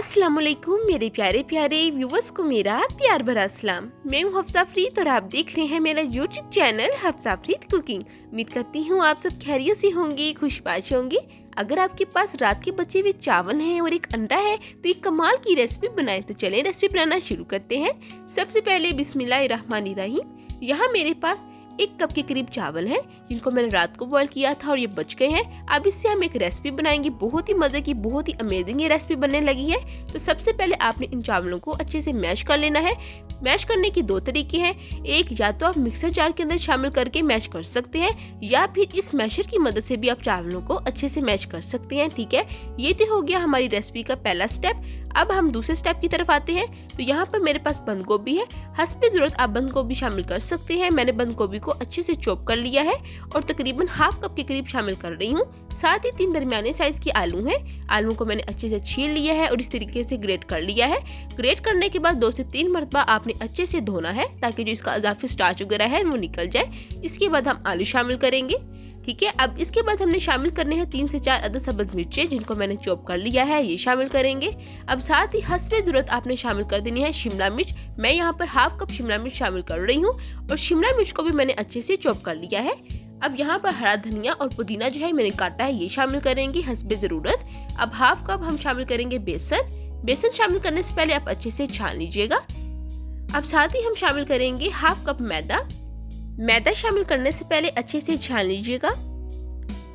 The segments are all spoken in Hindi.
अस्सलाम वालेकुम मेरे प्यारे प्यारे व्यूवर्स को मेरा प्यार भरा सलाम। मैं हूँ हफ्सा फरीद और आप देख रहे हैं मेरा YouTube channel Hafsa Farid cooking. उम्मीद करती हूँ आप सब खैरियत से होंगे, खुशबाश होंगे। अगर आपके पास रात के बचे हुए चावल हैं और एक अंडा है तो एक कमाल की रेसिपी बनाएं। तो चलें रेसिपी बनाना शुरू करते हैं। सबसे पहले बिस्मिल्लाहिर्रहमानिर्रहीम। यहाँ मेरे पास 1 कप के करीब चावल हैं जिनको मैंने रात को बॉईल किया था और ये बच गए हैं। अब इससे हम एक रेसिपी बनाएंगे, बहुत ही मजे की, बहुत ही अमेजिंग ये रेसिपी बनने लगी है। तो सबसे पहले आपने इन चावलों को अच्छे से मैश कर लेना है। मैश करने के 2 तरीके हैं। एक, या तो आप मिक्सर जार के अंदर शामिल करके मैश कर सकते हैं या फिर इस मैशर की मदद से भी आप चावलों को अच्छे से मैश कर सकते हैं। ठीक है, ये तो हो गया हमारी रेसिपी का पहला स्टेप। अब हम दूसरे स्टेप की तरफ आते हैं। तो यहाँ पर मेरे पास बंद गोभी है, हस्बे जरूरत आप बंद गोभी शामिल कर सकते हैं। मैंने बंद गोभी को अच्छे से चॉप कर लिया है और तकरीबन ½ कप के करीब शामिल कर रही हूँ। साथ ही 3 दरमियाने साइज के आलू हैं। आलू को मैंने अच्छे से छील लिया है और इस तरीके से ग्रेट कर लिया है। ग्रेट करने के बाद 2 से 3 मरतबा आपने अच्छे से धोना है ताकि जो इसका इजाफी स्टार्च वगैरह है वो निकल जाए। इसके बाद हम आलू शामिल करेंगे। ठीक है, अब इसके बाद हमने शामिल करने हैं 3 से 4 अदद सब्ज मिर्चें जिनको मैंने चॉप कर लिया है, ये शामिल करेंगे। अब साथ ही हस्बे जरूरत आपने शामिल कर देनी है शिमला मिर्च। मैं यहाँ पर ½ कप शिमला मिर्च शामिल कर रही हूँ और शिमला मिर्च को भी मैंने अच्छे से चॉप कर लिया है। अब यहाँ पर हरा धनिया और पुदीना जो है मैंने काटा है, ये शामिल करेंगे हस्बे जरूरत। अब ½ कप हम शामिल करेंगे बेसन। बेसन शामिल करने से पहले आप अच्छे से छान लीजिएगा। अब साथ ही हम शामिल करेंगे ½ कप मैदा। मैदा शामिल करने से पहले अच्छे से छान लीजिएगा।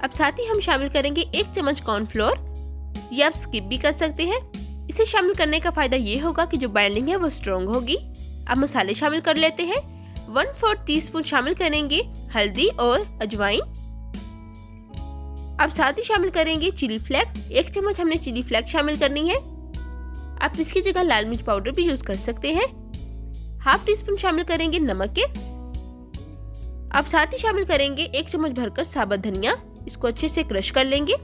अब साथ ही हम शामिल करेंगे 1 चम्मच कॉर्नफ्लोर। ये आप स्किप भी कर सकते हैं। इसे शामिल करने का फायदा ये होगा कि जो बाइंडिंग है वो स्ट्रॉन्ग होगी। अब मसाले शामिल कर लेते हैं। 1/4 टीस्पून शामिल करेंगे हल्दी और अजवाइन। अब साथ ही शामिल करेंगे चिली फ्लेक्स। 1 चम्मच हमने चिली फ्लेक्स शामिल करनी है। आप इसकी जगह लाल मिर्च पाउडर भी यूज कर सकते हैं। ½ टीस्पून शामिल करेंगे नमक के। अब साथ ही शामिल करेंगे 1 चम्मच भरकर साबुत धनिया। इसको अच्छे से क्रश कर लेंगे।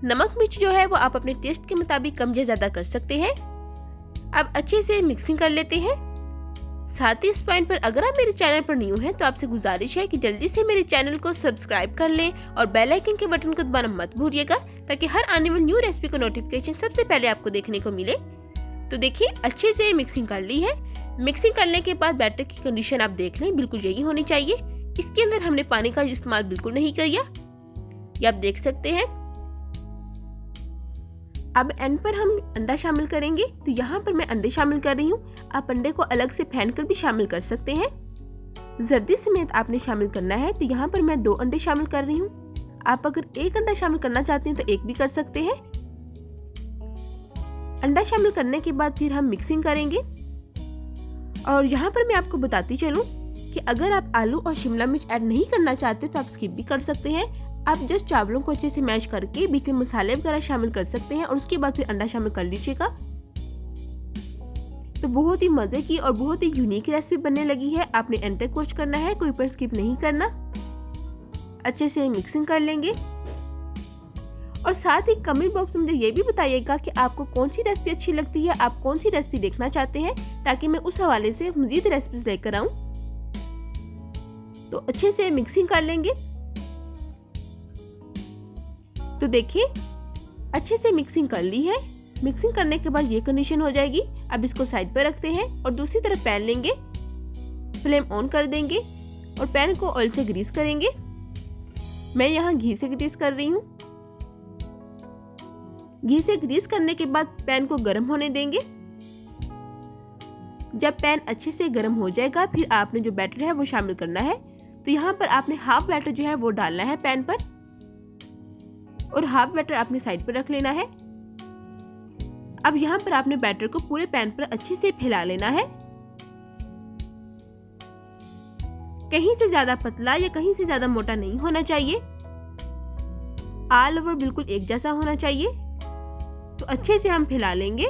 नमक मिर्च जो है वो आप अपने टेस्ट के मुताबिक कम या ज्यादा कर सकते हैं। अब अच्छे से मिक्सिंग कर लेते हैं। साथ ही इस पॉइंट पर अगर आप मेरे चैनल पर न्यू हैं तो आपसे गुजारिश है कि जल्दी से मेरे चैनल को सब्सक्राइब कर लें और बेल आइकन के बटन को दबाना मत भूलिएगा ताकि हर आने वाली न्यू रेसिपी का नोटिफिकेशन सबसे पहले आपको देखने को मिले। तो देखिए अच्छे से मिक्सिंग कर ली है। मिक्सिंग करने के बाद बैटर की कंडीशन आप देख लें, बिल्कुल यही होनी चाहिए। इसके अंदर हमने पानी का इस्तेमाल बिल्कुल नहीं किया, ये आप देख सकते हैं। अब एंड पर हम अंडा शामिल करेंगे। तो यहाँ पर मैं अंडे शामिल कर रही हूँ। आप अंडे को अलग से फेंट कर भी शामिल कर सकते हैं। जर्दी समेत आपने शामिल करना है। तो यहाँ पर मैं 2 अंडे शामिल कर रही हूँ। आप अगर 1 अंडा शामिल करना चाहते हैं तो 1 भी कर सकते हैं। अंडा शामिल करने के बाद फिर हम मिक्सिंग करेंगे। और यहाँ पर मैं आपको बताती चलूँ कि अगर आप आलू और शिमला मिर्च ऐड नहीं करना चाहते तो आप स्किप भी कर सकते हैं। आप जस्ट चावलों को अच्छे से मैश करके बीच में मसाले वगैरह शामिल कर सकते हैं और उसके बाद फिर अंडा शामिल कर लीजिएगा। तो बहुत ही मजे की और बहुत ही यूनिक रेसिपी बनने लगी है। आपने एंड तक कोशिश करना है, कोई पर स्किप नहीं करना। अच्छे से मिक्सिंग कर लेंगे और साथ ही कमेंट बॉक्स में मुझे ये भी बताइएगा कि आपको कौन सी रेसिपी अच्छी लगती है, आप कौन सी रेसिपी देखना चाहते हैं ताकि मैं उस हवाले से मजीद रेसिपीज लेकर आऊं। तो अच्छे से मिक्सिंग कर लेंगे। तो देखिए अच्छे से मिक्सिंग कर ली है। मिक्सिंग करने के बाद ये कंडीशन हो जाएगी। अब इसको साइड पर रखते हैं और दूसरी तरफ पैन लेंगे, फ्लेम ऑन कर देंगे और पैन को ऑयल से ग्रीस करेंगे। मैं यहाँ घी से ग्रीस कर रही हूँ। घी से ग्रीस करने के बाद पैन को गर्म होने देंगे। जब पैन अच्छे से गर्म हो जाएगा फिर आपने जो बैटर है वो शामिल करना है। तो यहाँ पर आपने हाफ बैटर जो है वो डालना है पैन पर और हाफ बैटर आपने साइड पर रख लेना है। अब यहाँ पर आपने बैटर को पूरे पैन पर अच्छे से फैला लेना है। कहीं से ज्यादा पतला या कहीं से ज्यादा मोटा नहीं होना चाहिए। ऑल ओवर बिल्कुल एक जैसा होना चाहिए। तो अच्छे से हम फैला लेंगे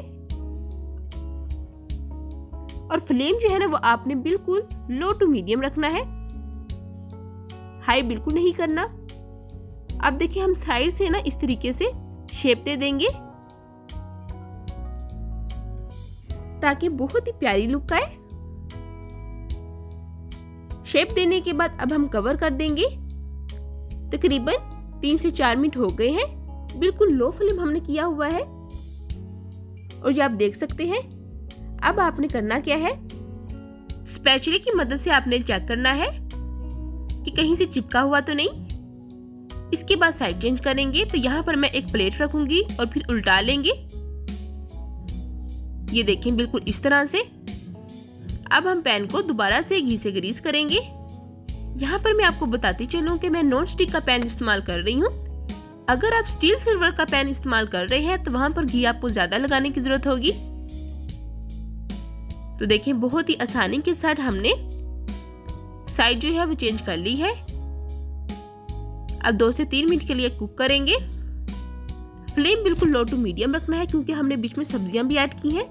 और फ्लेम जो है ना वो आपने बिल्कुल लो टू मीडियम रखना है, हाई बिल्कुल नहीं करना। अब देखिए हम साइड से ना इस तरीके से शेप दे देंगे ताकि बहुत ही प्यारी लुक आए। शेप देने के बाद अब हम कवर कर देंगे। तकरीबन 3 से 4 मिनट हो गए हैं। बिल्कुल लो फ्लेम हमने किया हुआ है। और ये आप देख सकते हैं। अब आपने करना क्या है, स्पैचुला की मदद से आपने चेक करना है कि कहीं से चिपका हुआ तो नहीं। इसके बाद साइड चेंज करेंगे तो यहाँ पर मैं एक प्लेट रखूंगी और फिर उल्टा लेंगे। ये देखें बिल्कुल इस तरह से। अब हम पैन को दोबारा से घी से ग्रीस करेंगे। यहाँ पर मैं आपको बताती चलूं कि मैं नॉन स्टिक का पैन इस्तेमाल कर रही हूँ। अगर आप स्टील सिल्वर का पैन इस्तेमाल कर रहे हैं तो वहां पर घी आपको ज्यादा लगाने की जरूरत होगी। तो देखें बहुत ही आसानी के साथ हमने साइड जो है वो चेंज कर ली है। अब 2 से 3 मिनट के लिए कुक करेंगे। फ्लेम बिल्कुल लो टू मीडियम रखना है क्योंकि हमने बीच में सब्जियां भी ऐड की हैं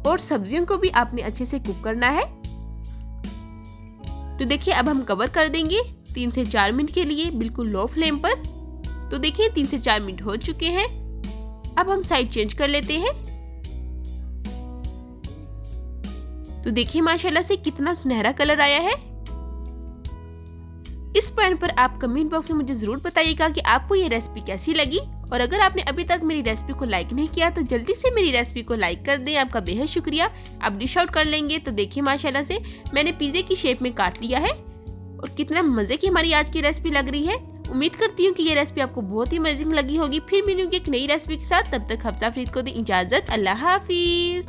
और सब्जियों को भी आपने अच्छे से कुक करना है। तो देखिए अब हम कवर कर देंगे 3 से 4 मिनट के लिए बिल्कुल लो फ्लेम पर। तो देखिए 3 से 4 मिनट हो चुके हैं। अब हम साइड चेंज कर लेते हैं। तो देखिए माशाल्लाह से कितना सुनहरा कलर आया है। इस पॉइंट पर आप कमेंट बॉक्स में मुझे जरूर बताइएगा कि आपको ये रेसिपी कैसी लगी। और अगर आपने अभी तक मेरी रेसिपी को लाइक नहीं किया तो जल्दी से मेरी रेसिपी को लाइक कर दें। आपका बेहद शुक्रिया। आप डिश आउट कर लेंगे। तो देखिए माशाल्लाह से मैंने पिज्जे की शेप में काट लिया है और कितना मजे की हमारी आज की रेसिपी लग रही है। उम्मीद करती हूँ कि ये रेसिपी आपको बहुत ही अमेजिंग लगी होगी। फिर मिलूंगी एक नई रेसिपी के साथ। तब तक हफ्सा फरीद को दी इजाजत। अल्लाह हाफिज।